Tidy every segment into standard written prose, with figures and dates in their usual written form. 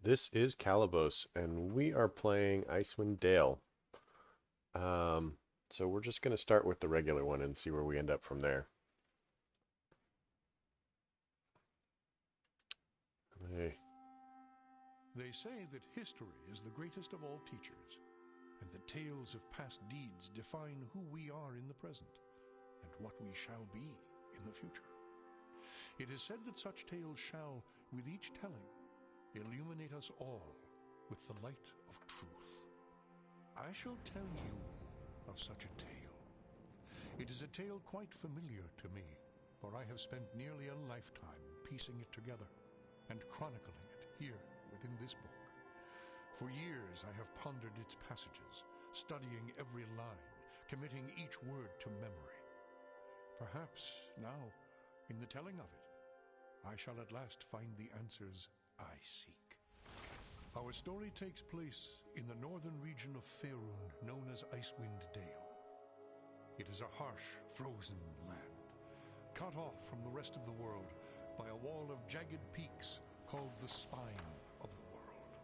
This is Calabos, and we are playing Icewind Dale. Um, so we're just going to start with the regular one and see where we end up from there. Hey. They say that history is the greatest of all teachers, and that tales of past deeds define who we are in the present, and what we shall be in the future. It is said that such tales shall, with each telling, illuminate us all with the light of truth. I shall tell you of such a tale. It is a tale quite familiar to me, for I have spent nearly a lifetime piecing it together and chronicling it here within this book. For years I have pondered its passages, studying every line, committing each word to memory. Perhaps now, in the telling of it, I shall at last find the answers I seek. Our story takes place in the northern region of Faerun, known as Icewind Dale. It is a harsh, frozen land, cut off from the rest of the world by a wall of jagged peaks called the Spine of the World.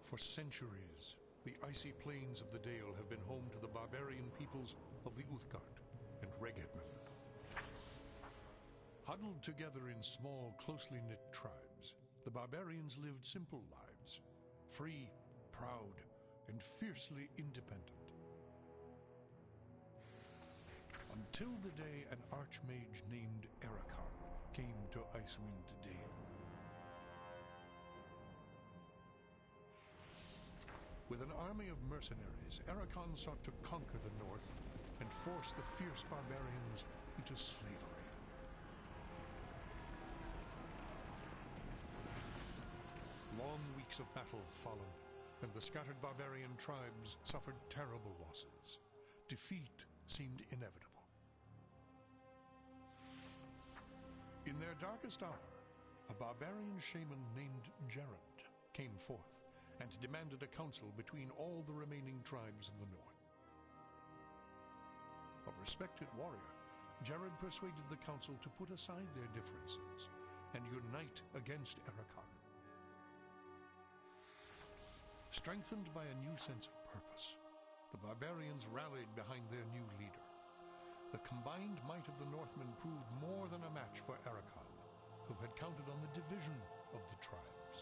For centuries, the icy plains of the Dale have been home to the barbarian peoples of the Uthgard and Regedman. Huddled together in small, closely knit tribes, the barbarians lived simple lives, free, proud, and fiercely independent. Until the day an archmage named Ericon came to Icewind Dale. With an army of mercenaries, Ericon sought to conquer the north and force the fierce barbarians into slavery. Long weeks of battle followed, and the scattered barbarian tribes suffered terrible losses. Defeat seemed inevitable. In their darkest hour, a barbarian shaman named Jared came forth and demanded a council between all the remaining tribes of the north. A respected warrior, Jared persuaded the council to put aside their differences and unite against Ericon. Strengthened by a new sense of purpose, the barbarians rallied behind their new leader. The combined might of the Northmen proved more than a match for Ericon, who had counted on the division of the tribes.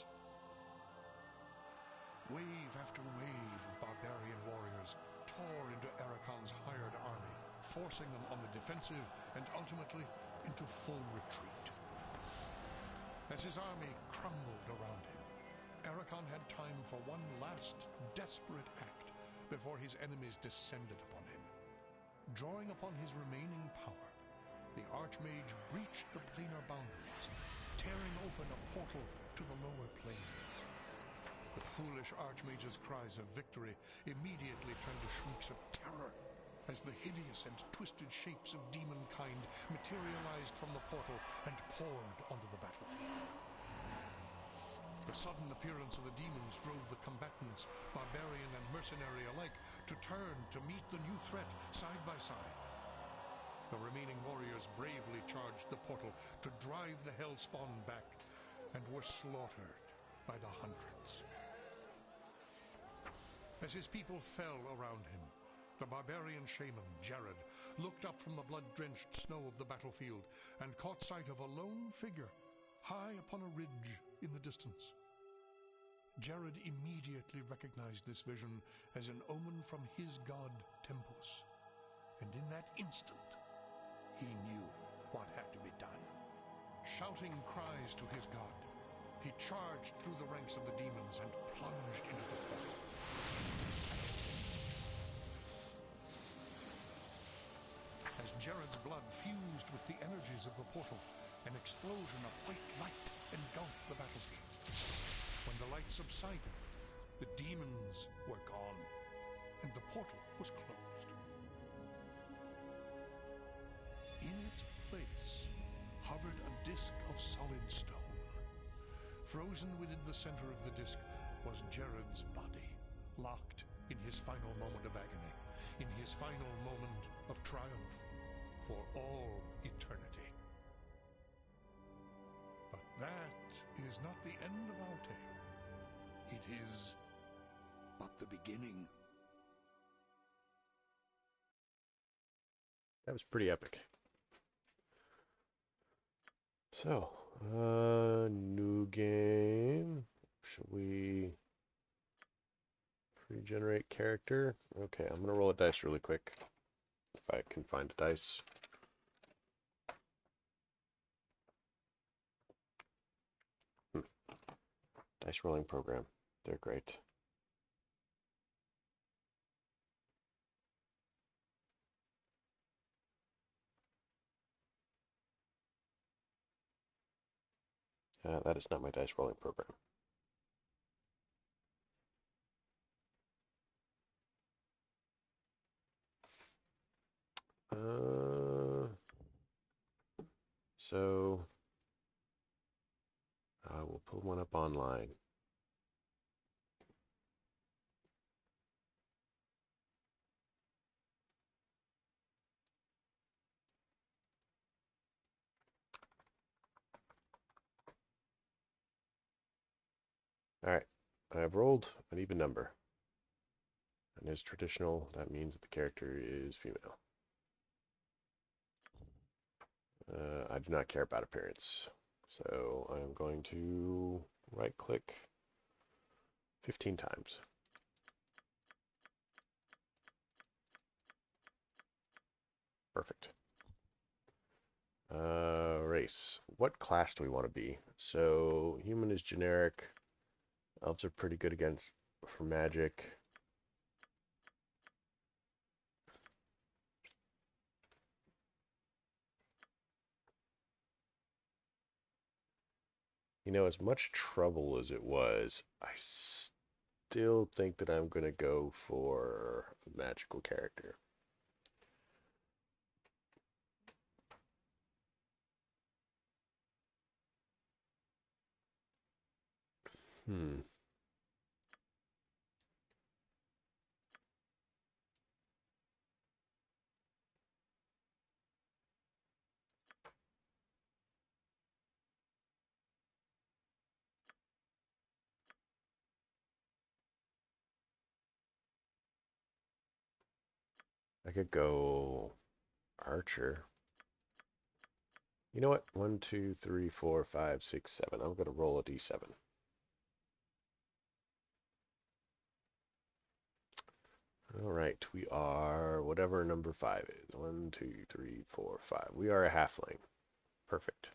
Wave after wave of barbarian warriors tore into Ericon's hired army, forcing them on the defensive and ultimately into full retreat. As his army crumbled around him, Ericon had time for one last desperate act before his enemies descended upon him. Drawing upon his remaining power, the Archmage breached the planar boundaries, tearing open a portal to the lower planes. The foolish Archmage's cries of victory immediately turned to shrieks of terror as the hideous and twisted shapes of demonkind materialized from the portal and poured onto the battlefield. The sudden appearance of the demons drove the combatants, barbarian and mercenary alike, to turn to meet the new threat side by side. The remaining warriors bravely charged the portal to drive the hellspawn back and were slaughtered by the hundreds. As his people fell around him, the barbarian shaman, Jared, looked up from the blood-drenched snow of the battlefield and caught sight of a lone figure high upon a ridge in the distance. Jared immediately recognized this vision as an omen from his god Tempus, and in that instant, he knew what had to be done. Shouting cries to his god, he charged through the ranks of the demons and plunged into the portal. As Jared's blood fused with the energies of the portal, an explosion of white light engulfed the battlefield. When the light subsided, the demons were gone, and the portal was closed. In its place hovered a disk of solid stone. Frozen within the center of the disk was Jared's body, locked in his final moment of agony, in his final moment of triumph for all eternity. But That is not the end of our tale. It is but the beginning. That was pretty epic. So, new game. Should we regenerate character? Okay, I'm gonna roll a dice really quick. If I can find a dice. Dice rolling program. They're great. That is not my dice rolling program. So I will pull one up online. All right, I have rolled an even number. And as traditional, that means that the character is female. I do not care about appearance. So I'm going to right click 15 times. Perfect. Race. What class do we want to be? So human is generic. Elves are pretty good against for magic. You know, as much trouble as it was, I still think that I'm going to go for a magical character. Hmm. I could go archer. You know what? 1, 2, 3, 4, 5, 6, 7. I'm going to roll a d7. All right, we are whatever number 5 is. 1, 2, 3, 4, 5. We are a halfling. Perfect.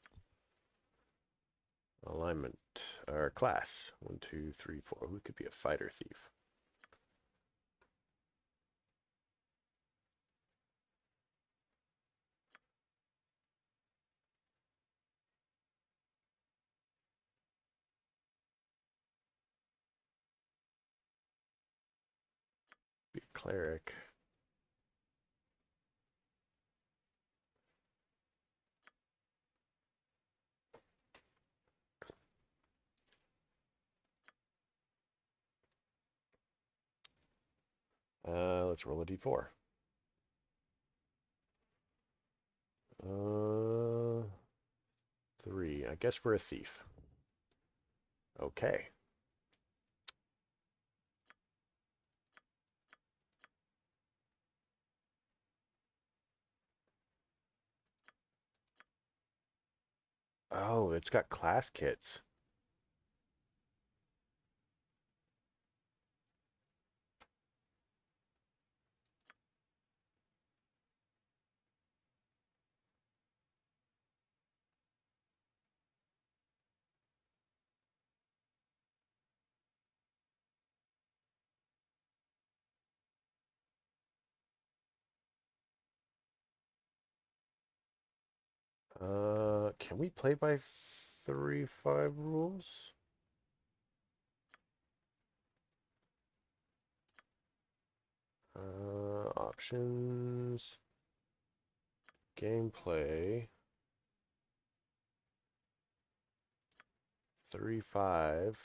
Alignment, or class. 1, 2, 3, 4. We could be a fighter thief. Be a cleric. Let's roll a d4. 3. I guess we're a thief. Okay. Oh, it's got class kits. Can we play by 3-5 rules? Options, gameplay, 3-5.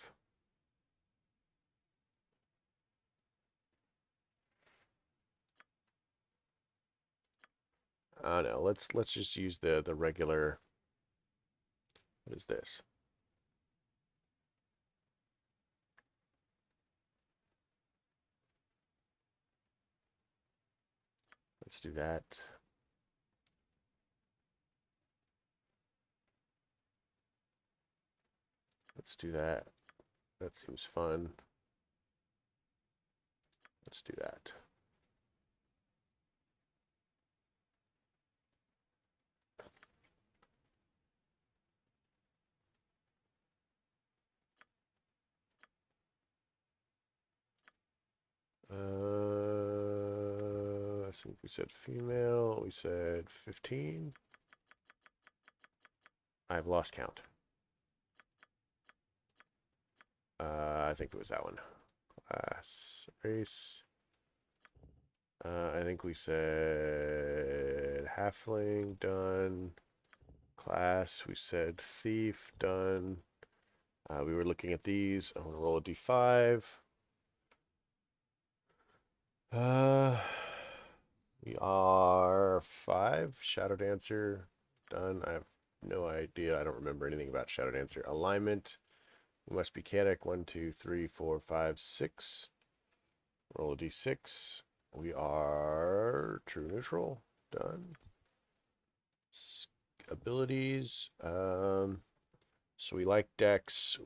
I don't know. Let's just use the regular. What is this? Let's do that. Let's do that. That seems fun. Let's do that. I think we said female. We said 15. I've lost count. I think it was that one. Class, race. I think we said halfling, done. Class, we said thief, done. We were looking at these. I'm going to roll a d5. We are 5. Shadow Dancer, done. I have no idea. I don't remember anything about Shadow Dancer. Alignment. We must be chaotic. 1, 2, 3, 4, 5, 6. Roll a d6. We are true neutral. Done. Abilities. So we like Dex.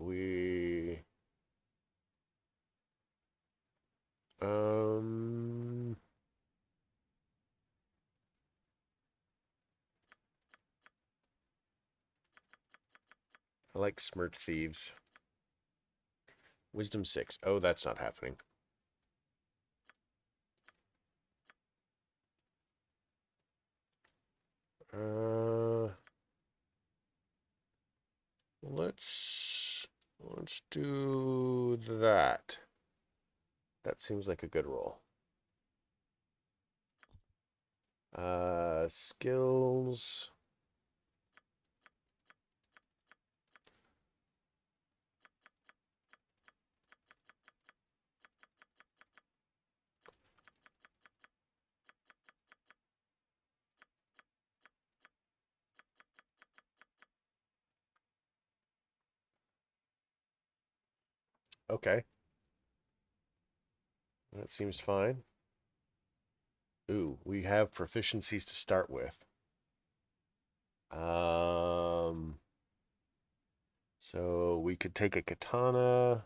I like Smirch Thieves. Wisdom 6. Oh, that's not happening. Let's do that. That seems like a good roll. Skills. Okay. That seems fine. Ooh, we have proficiencies to start with. So we could take a katana,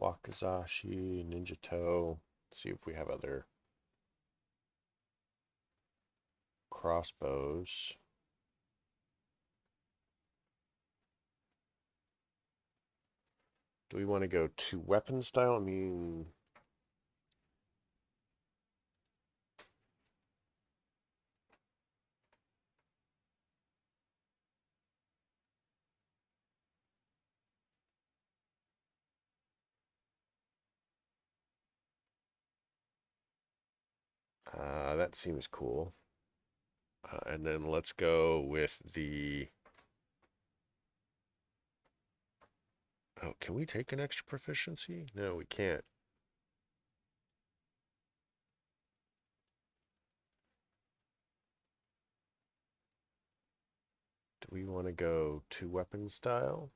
wakizashi, ninja toe. See if we have other crossbows. Do we want to go to weapon style? I mean, that seems cool. And then let's go with the... Oh, can we take an extra proficiency? No, we can't. Do we want to go to weapon style?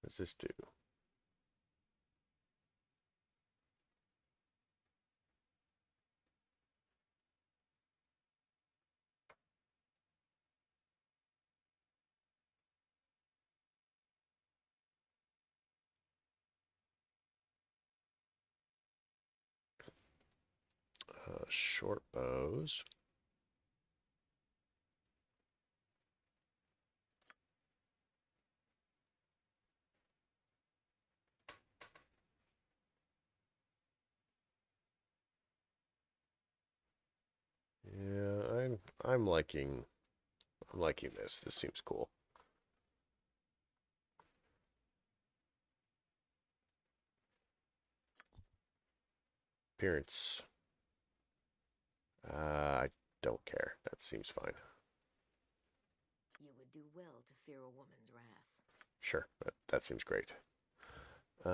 What does this do? Short bows. Yeah, I'm liking this. This seems cool. Appearance. I don't care. That seems fine. You would do well to fear a woman's wrath. Sure, that seems great. We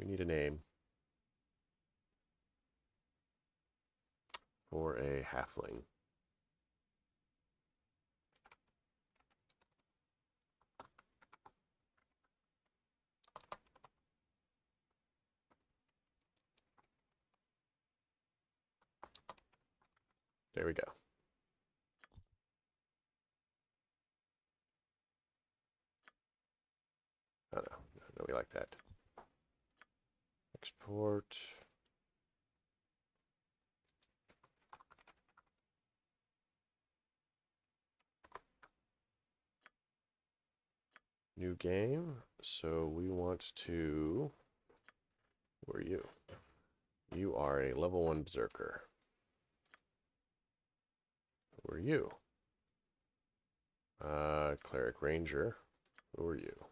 need a name for a halfling. There we go. Oh no, no, we like that. Export. New game. So we want to. Who are you? You are a level 1 berserker. Who are you? Cleric ranger. Who are you?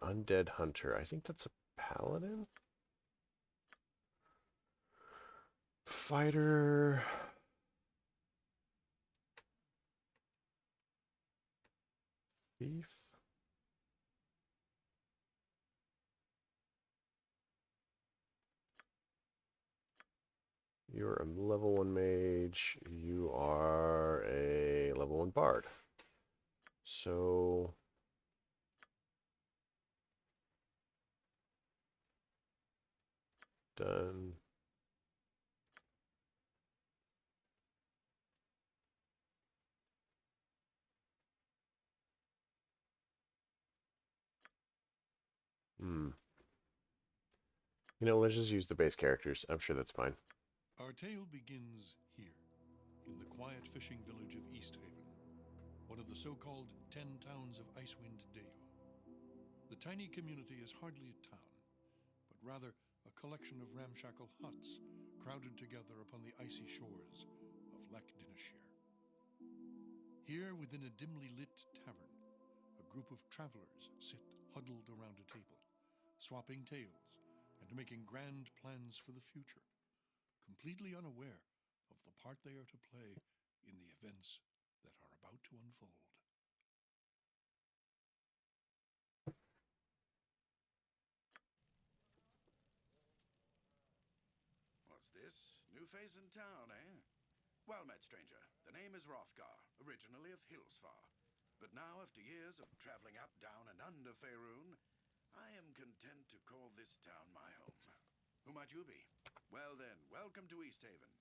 Undead hunter. I think that's a paladin. Fighter. Thief. You're a level 1 mage. You are a level 1 bard. So done. You know, let's just use the base characters. I'm sure that's fine. Our tale begins here, in the quiet fishing village of Easthaven, one of the so-called 10 towns of Icewind Dale. The tiny community is hardly a town, but rather a collection of ramshackle huts crowded together upon the icy shores of Dineshire. Here, within a dimly lit tavern, a group of travelers sit huddled around a table, swapping tales and making grand plans for the future, completely unaware of the part they are to play in the events that are about to unfold. What's this? New face in town, eh? Well met, stranger. The name is Rothgar, originally of Hillsfar. But now, after years of traveling up, down, and under Faerun, I am content to call this town my home. Who might you be? Well then, welcome to Easthaven.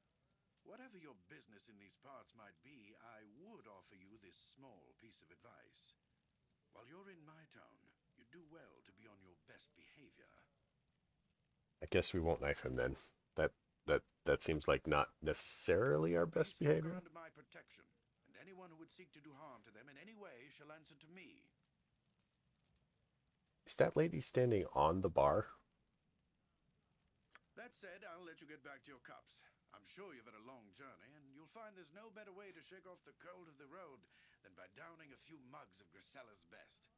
Whatever your business in these parts might be, I would offer you this small piece of advice. While you're in my town, you'd do well to be on your best behavior. I guess we won't knife him then. That seems like not necessarily our best These folk behavior. are under my protection, and anyone who would seek to do harm to them in any way shall answer to me. Is that lady standing on the bar? That said, I'll let you get back to your cups. I'm sure you've had a long journey, and you'll find there's no better way to shake off the cold of the road than by downing a few mugs of Grisella's best.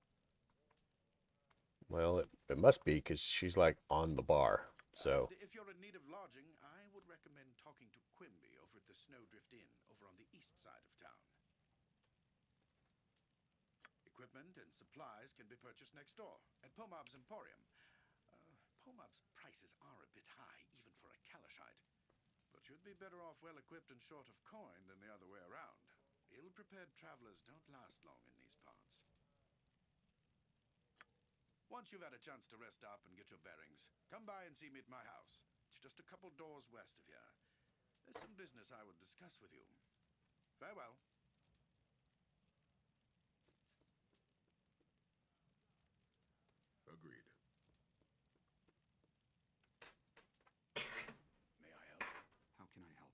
Well, it must be because she's like on the bar. So And if you're in need of lodging, I would recommend talking to Quimby over at the Snowdrift Inn over on the east side of town. Equipment and supplies can be purchased next door at Pomab's Emporium. Pomab's prices are a bit high, even for a Kalashite. But you'd be better off well-equipped and short of coin than the other way around. Ill-prepared travelers don't last long in these parts. Once you've had a chance to rest up and get your bearings, come by and see me at my house. It's just a couple doors west of here. There's some business I would discuss with you. Farewell. Agreed. May I help? How can I help?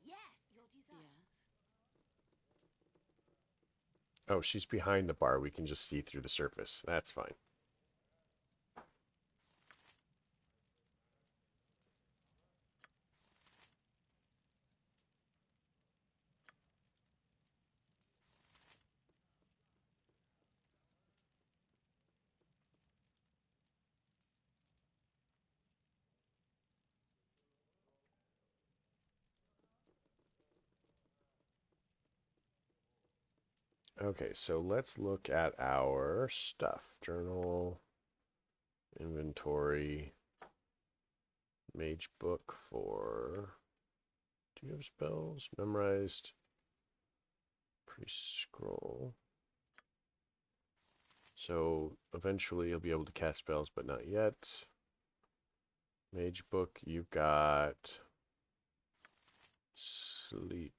Yes! Your desire. oh, she's behind the bar. We can just see through the surface. That's fine. Okay, so let's look at our stuff. Journal, inventory, mage book for... Do you have spells? Memorized. Priest scroll. So eventually you'll be able to cast spells, but not yet. Mage book, you've got Sleep.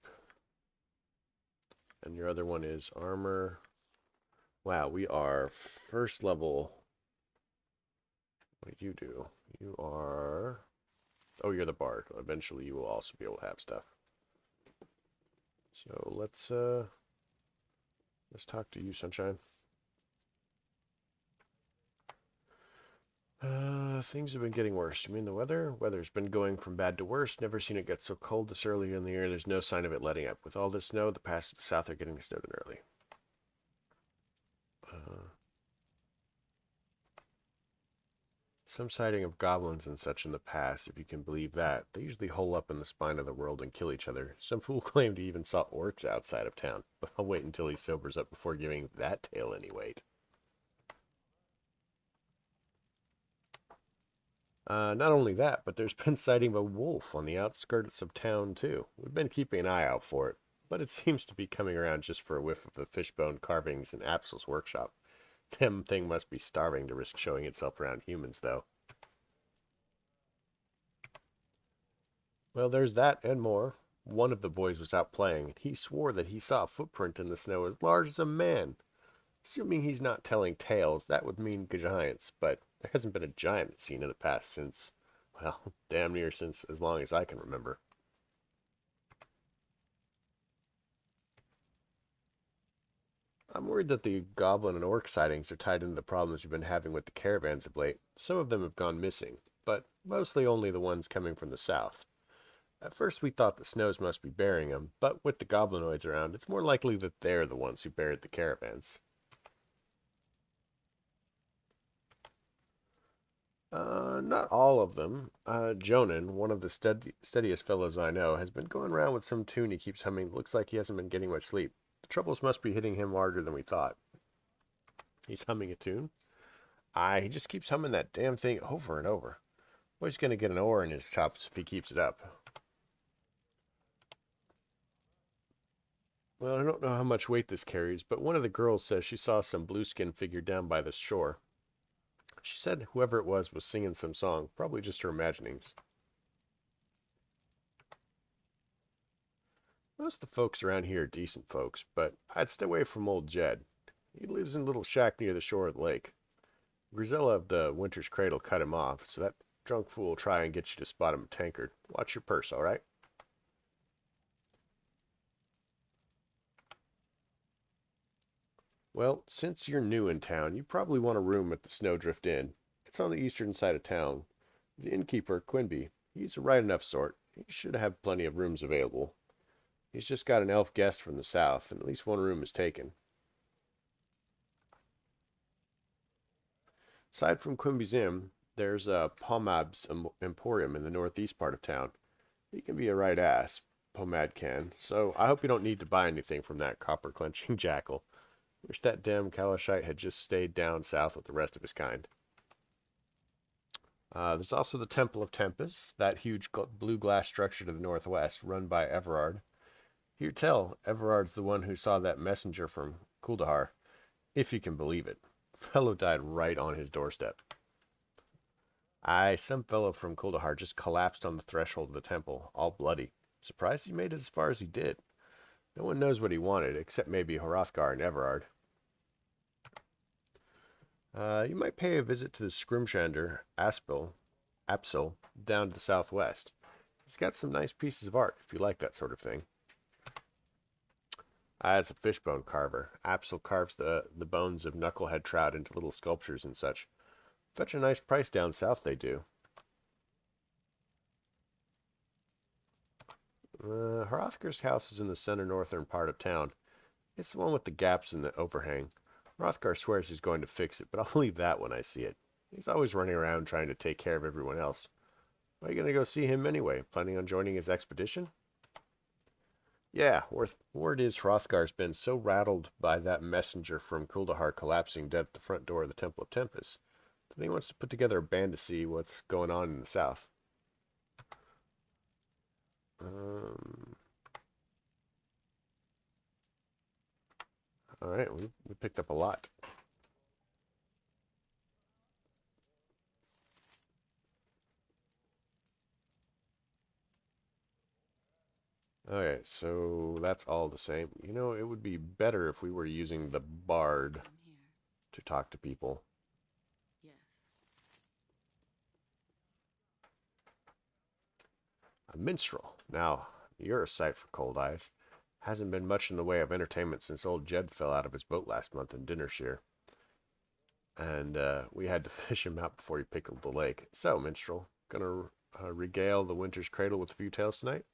And your other one is armor. Wow, we are first level. What do you do? You are... Oh, you're the bard. Eventually you will also be able to have stuff. So let's talk to you, Sunshine. Things have been getting worse. You mean the weather? Weather's been going from bad to worse. Never seen it get so cold this early in the year. There's no sign of it letting up. With all this snow, the pass to the south are getting snowed in early. Some sighting of goblins and such in the past, if you can believe that. They usually hole up in the spine of the world and kill each other. Some fool claimed he even saw orcs outside of town, but I'll wait until he sobers up before giving that tale any weight. Not only that, but there's been sighting of a wolf on the outskirts of town, too. We've been keeping an eye out for it, but it seems to be coming around just for a whiff of the fishbone carvings in Apsel's workshop. Damn thing must be starving to risk showing itself around humans, though. Well, there's that and more. One of the boys was out playing, and he swore that he saw a footprint in the snow as large as a man. Assuming he's not telling tales, that would mean giants, but there hasn't been a giant seen in the past since, well, damn near since as long as I can remember. I'm worried that the goblin and orc sightings are tied into the problems you've been having with the caravans of late. Some of them have gone missing, but mostly only the ones coming from the south. At first we thought the snows must be burying them, but with the goblinoids around, it's more likely that they're the ones who buried the caravans. Not all of them. Jonan, one of the steadiest fellows I know, has been going around with some tune he keeps humming. Looks like he hasn't been getting much sleep. The troubles must be hitting him harder than we thought. He's humming a tune? Aye, he just keeps humming that damn thing over and over. Boy's gonna get an oar in his chops if he keeps it up. Well, I don't know how much weight this carries, but one of the girls says she saw some blueskin figure down by the shore. She said whoever it was singing some song, probably just her imaginings. Most of the folks around here are decent folks, but I'd stay away from old Jed. He lives in a little shack near the shore of the lake. Grisella of the Winter's Cradle cut him off, so that drunk fool will try and get you to spot him a tankard. Watch your purse, all right? Well, since you're new in town, you probably want a room at the Snowdrift Inn. It's on the eastern side of town. The innkeeper, Quinby, he's a right enough sort. He should have plenty of rooms available. He's just got an elf guest from the south, and at least one room is taken. Aside from Quimby's Inn, there's a Pomab's Emporium in the northeast part of town. He can be a right ass, Pomad can, so I hope you don't need to buy anything from that copper-clenching jackal. Wish that damn Kalashite had just stayed down south with the rest of his kind. There's also the Temple of Tempest, that huge blue glass structure to the northwest, run by Everard. Hear tell, Everard's the one who saw that messenger from Kuldahar, if you can believe it. Fellow died right on his doorstep. Aye, some fellow from Kuldahar just collapsed on the threshold of the temple, all bloody. Surprised he made it as far as he did. No one knows what he wanted, except maybe Hrothgar and Everard. You might pay a visit to the Scrimshander, Apsel, down to the southwest. He's got some nice pieces of art, if you like that sort of thing. As a fishbone carver, Apsel carves the bones of knucklehead trout into little sculptures and such. Fetch a nice price down south, they do. Hrothgar's house is in the center northern part of town. It's the one with the gaps in the overhang. Hrothgar swears he's going to fix it, but I'll leave that when I see it. He's always running around trying to take care of everyone else. Why are you going to go see him anyway? Planning on joining his expedition? Yeah, word is Hrothgar's been so rattled by that messenger from Kuldahar collapsing dead at the front door of the Temple of Tempest that he wants to put together a band to see what's going on in the south. Alright, we picked up a lot. Okay, so that's all the same. You know, it would be better if we were using the bard I'm here. to talk to people. Yes. A minstrel. Now, you're a sight for cold eyes. Hasn't been much in the way of entertainment since old Jed fell out of his boat last month in Dinnershire. And we had to fish him out before he pickled the lake. So, minstrel, gonna regale the winter's cradle with a few tales tonight?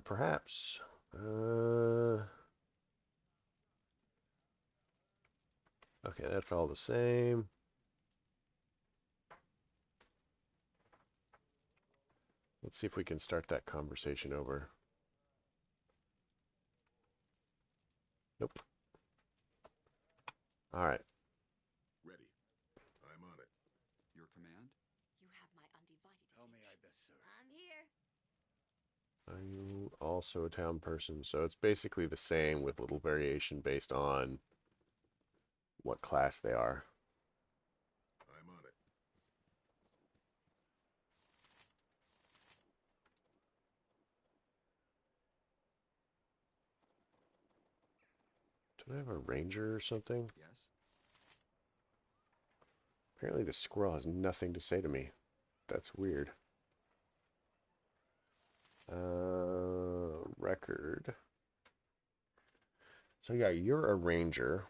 Perhaps. Okay, that's all the same. Let's see if we can start that conversation over. Nope. All right. Ready. I'm on it. Your command? You have my undivided How may I attention. best serve? I'm here. Are you also a town person? So it's basically the same with little variation based on what class they are. I'm on it. Do I have a ranger or something? Yes? Apparently the squirrel has nothing to say to me. That's weird. Record. So yeah, you're a ranger.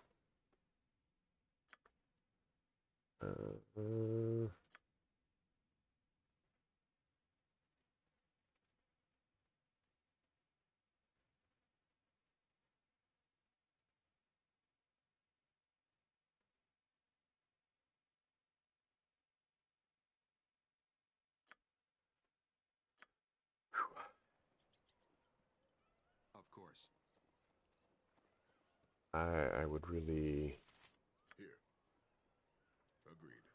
Uh, Of course. I would really. Here. Agreed.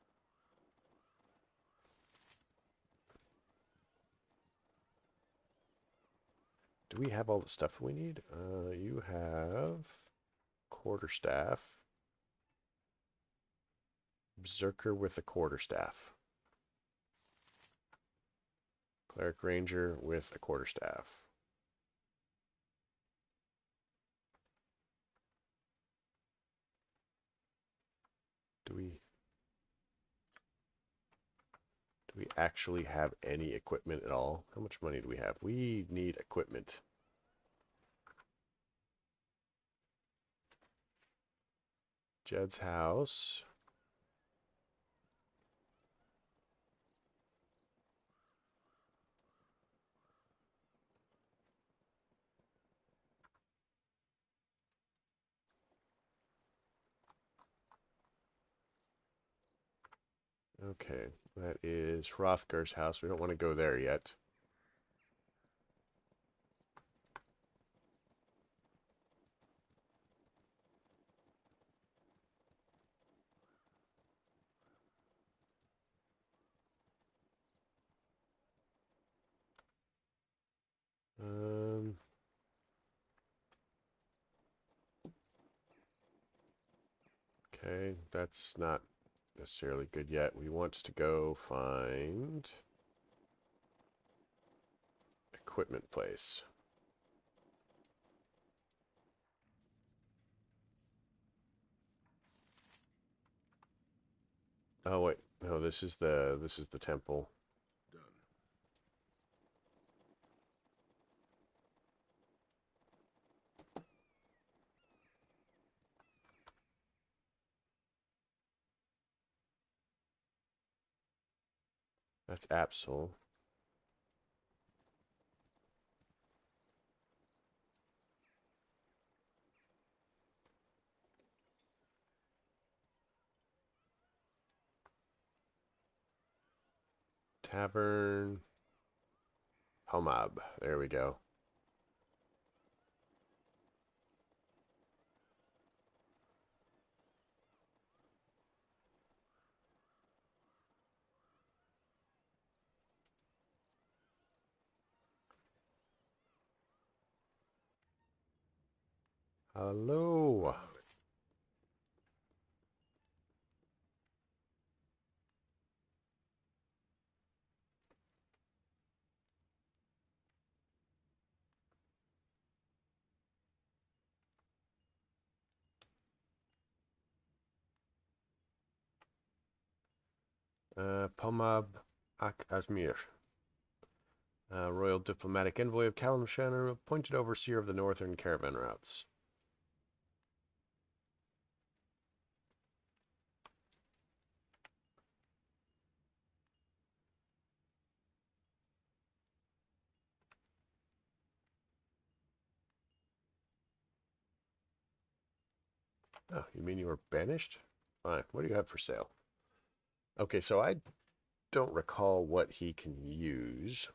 Do we have all the stuff we need? You have quarterstaff. Berserker with a quarterstaff. Cleric ranger with a quarterstaff. Do we actually have any equipment at all? How much money do we have? We need equipment. Jed's house. Okay, that is Hrothgar's house. We don't want to go there yet. Um, okay, that's not necessarily good yet. We want to go find equipment place. Oh wait, no, this is the temple. Done. That's Absol. Tavern. Homab. There we go. Hello. I'm on it. Pomab Ak Azmir, Royal Diplomatic Envoy of Kalimshan, appointed overseer of the northern caravan routes. Oh, you mean you were banished? Fine. What do you have for sale? Okay, so I don't recall what he can use.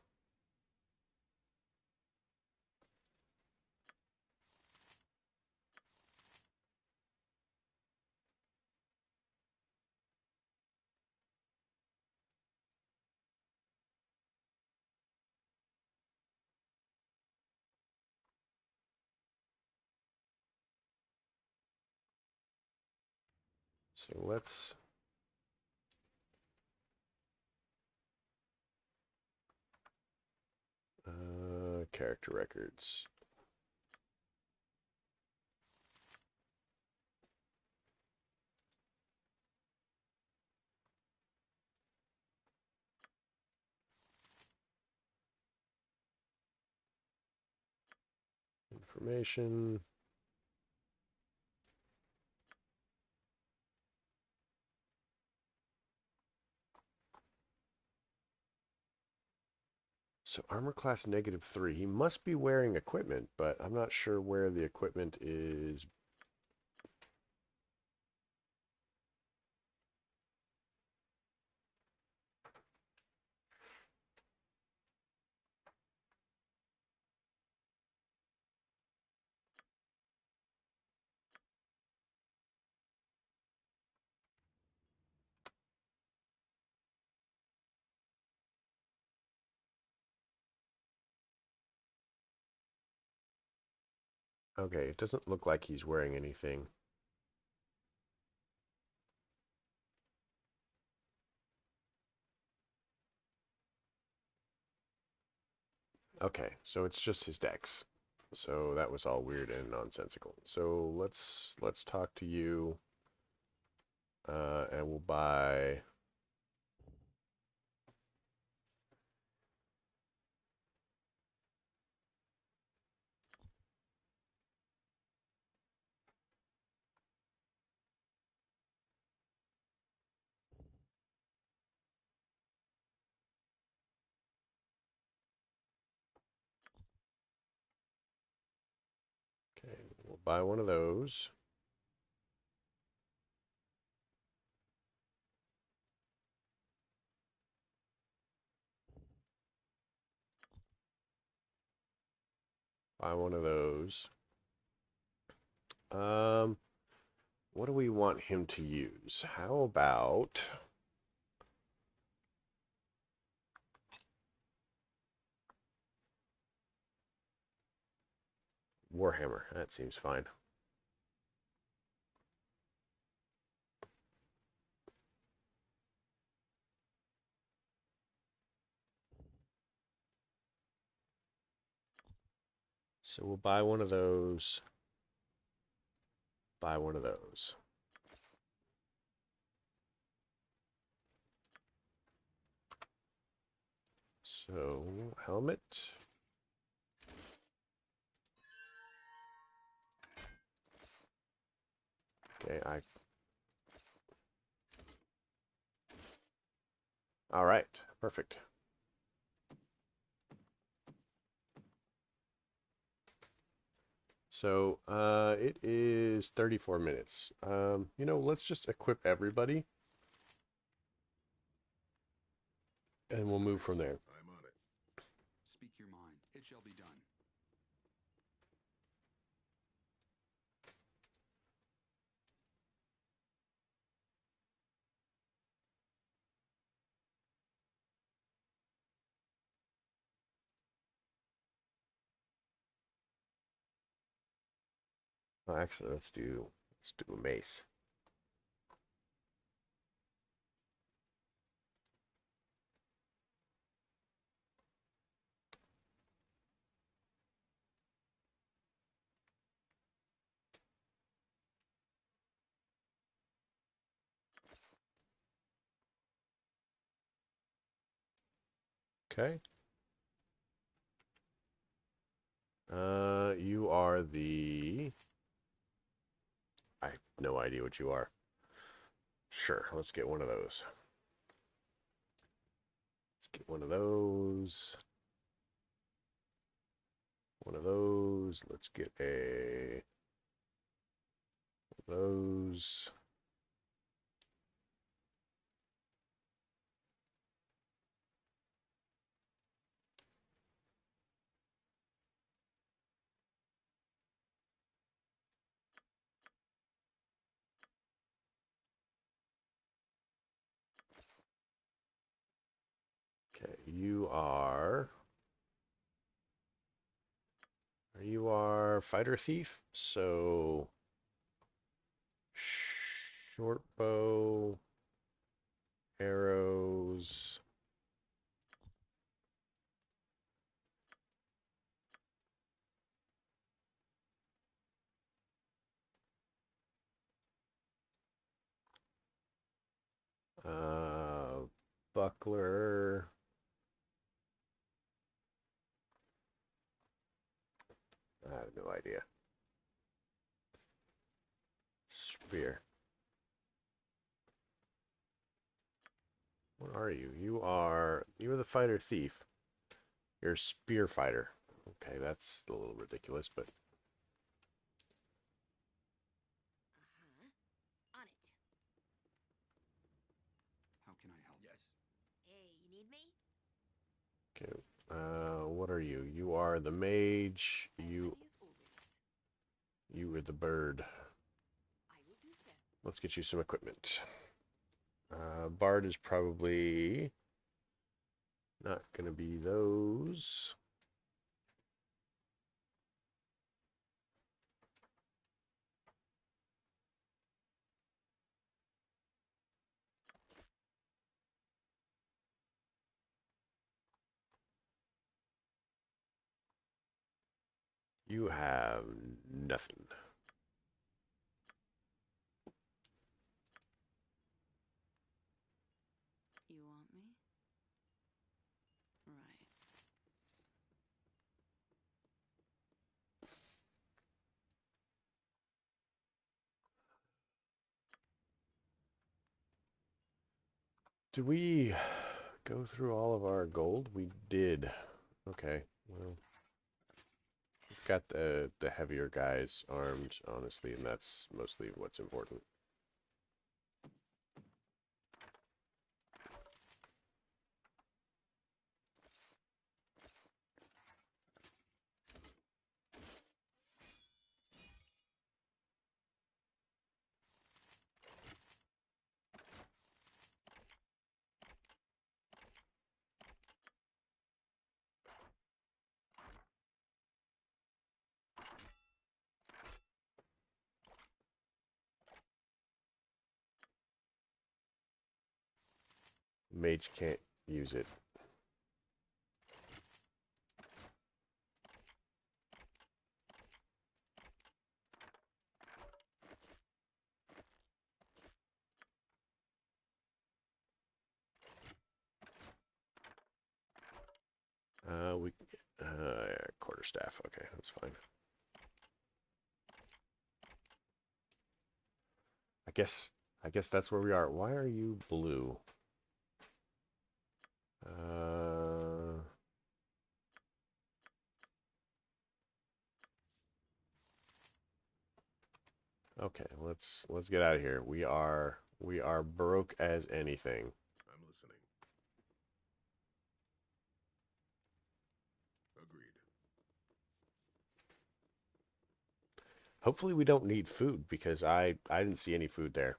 So let's character records. Information. So armor class -3. He must be wearing equipment, but I'm not sure where the equipment is. Okay, it doesn't look like he's wearing anything. Okay, so it's just his dex. So that was all weird and nonsensical. So let's talk to you, and we'll buy. Okay, we'll buy one of those. Buy one of those. What do we want him to use? How about Warhammer? That seems fine. So we'll buy one of those. Buy one of those. So, helmet. Okay, all right, perfect. So, it is 34 minutes. Let's just equip everybody, and we'll move from there. I'm on it. Speak your mind. It shall be done. Well, actually, let's do a mace. Okay. You are the... I have no idea what you are. Sure, let's get one of those. Let's get one of those. One of those. Let's get a... one of those. Okay, you are fighter thief, so short bow, arrows. Buckler. I have no idea. Spear. What are you? You are the fighter thief. You're a spear fighter. Okay, that's a little ridiculous, but On it. How can I help? Yes. Hey, you need me? okay. What are you? You are the mage. As You always. are the bird. I will do so. Let's get you some equipment. Bard is probably not gonna be those. You have nothing. You want me? Right. Did we go through all of our gold? We did. Okay. Well, we've got the heavier guys armed, honestly, and that's mostly what's important. Mage can't use it. We quarterstaff. Okay, that's fine. I guess that's where we are. Why are you blue? Okay, let's get out of here. We are broke as anything. I'm listening. Agreed. Hopefully we don't need food because I didn't see any food there.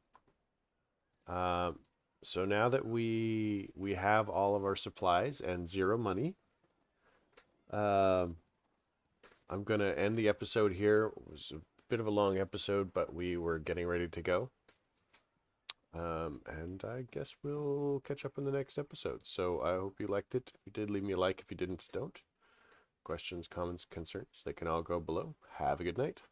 So now that we have all of our supplies and zero money, I'm gonna end the episode here. It was a bit of a long episode, but we were getting ready to go. And I guess we'll catch up in the next episode. So I hope you liked it. If you did, leave me a like. If you didn't, don't. Questions, comments, concerns, they can all go below. Have a good night.